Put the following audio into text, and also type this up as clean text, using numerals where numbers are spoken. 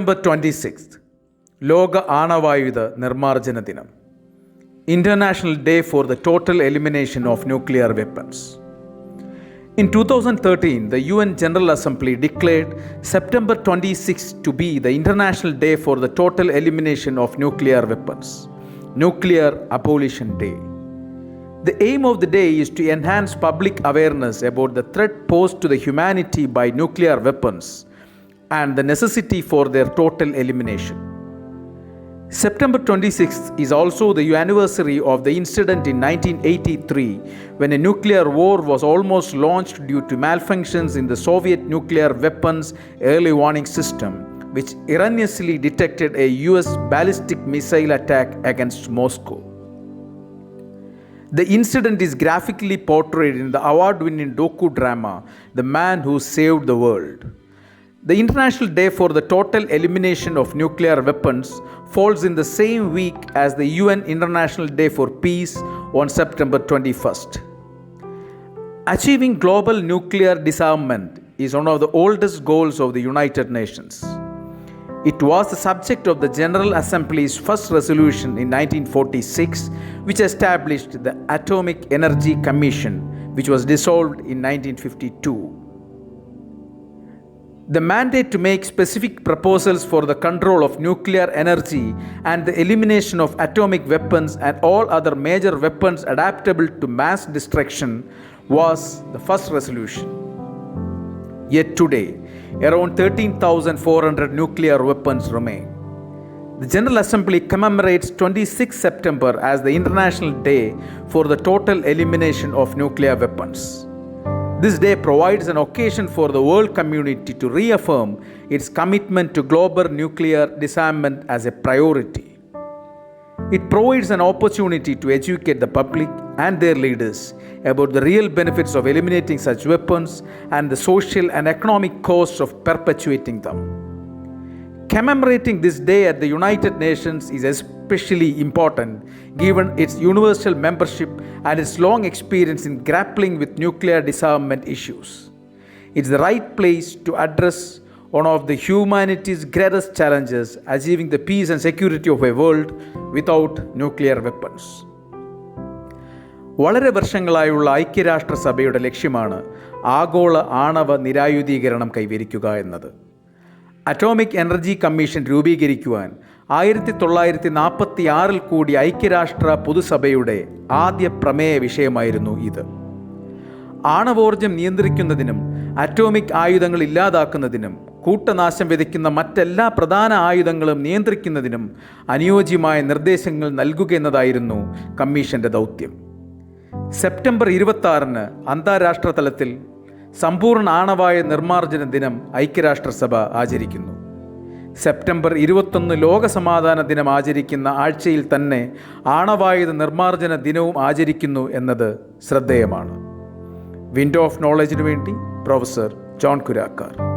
September 26th, ലോക ആണവായുധ നിർമ്മാർജ്ജന ദിനം. International Day for the Total Elimination of Nuclear Weapons. In 2013, the UN General Assembly declared September 26 to be the International Day for the Total Elimination of Nuclear Weapons, Nuclear Abolition Day. The aim of the day is to enhance public awareness about the threat posed to the humanity by nuclear weapons and the necessity for their total elimination. September 26th is also the anniversary of the incident in 1983 when a nuclear war was almost launched due to malfunctions in the Soviet nuclear weapons early warning system, which erroneously detected a US ballistic missile attack against Moscow. The incident is graphically portrayed in the award-winning docu-drama The Man Who Saved the World. The International Day for the Total Elimination of Nuclear Weapons falls in the same week as the UN International Day for Peace on September 21st. Achieving global nuclear disarmament is one of the oldest goals of the United Nations. It was the subject of the General Assembly's first resolution in 1946, which established the Atomic Energy Commission, which was dissolved in 1952. The mandate to make specific proposals for the control of nuclear energy and the elimination of atomic weapons and all other major weapons adaptable to mass destruction was the first resolution. Yet today, around 13,400 nuclear weapons remain. The General Assembly commemorates 26 September as the International Day for the Total Elimination of Nuclear Weapons. This day provides an occasion for the world community to reaffirm its commitment to global nuclear disarmament as a priority. It provides an opportunity to educate the public and their leaders about the real benefits of eliminating such weapons and the social and economic costs of perpetuating them. Commemorating this day at the United Nations is especially important given its universal membership and its long experience in grappling with nuclear disarmament issues. It's the right place to address one of the humanity's greatest challenges, achieving the peace and security of a world without nuclear weapons. വളരെ വർഷങ്ങളായുള്ള ഐക്യരാഷ്ട്രസഭയുടെ ലക്ഷ്യമാണ് ആഗോള ആണവ നിരായുധീകരണം കൈവരിക്കുക എന്നത്. Atomic energy commission രൂപീകരിക്കുവാൻ 1946 കൂടി ഐക്യരാഷ്ട്ര പൊതുസഭയുടെ ആദ്യ പ്രമേയ വിഷയമായിരുന്നു ഇത്. ആണവോർജ്ജം നിയന്ത്രിക്കുന്നതിനും അറ്റോമിക് ആയുധങ്ങൾ ഇല്ലാതാക്കുന്നതിനും കൂട്ടനാശം വിതയ്ക്കുന്ന മറ്റെല്ലാ പ്രധാന ആയുധങ്ങളും നിയന്ത്രിക്കുന്നതിനും അനുയോജ്യമായ നിർദ്ദേശങ്ങൾ നൽകുക എന്നതായിരുന്നു കമ്മീഷന്റെ ദൗത്യം. സെപ്റ്റംബർ 26 അന്താരാഷ്ട്ര തലത്തിൽ സമ്പൂർണ്ണ ആണവായ നിർമ്മാർജ്ജന ദിനം ഐക്യരാഷ്ട്രസഭ ആചരിക്കുന്നു. സെപ്റ്റംബർ 21 ലോകസമാധാന ദിനം ആചരിക്കുന്ന ആഴ്ചയിൽ തന്നെ ആണവായുധ നിർമ്മാർജ്ജന ദിനവും ആചരിക്കുന്നു എന്നത് ശ്രദ്ധേയമാണ്. വിൻഡോ ഓഫ് നോളജിനു വേണ്ടി പ്രൊഫസർ ജോൺ കുര്യാക്കാർ.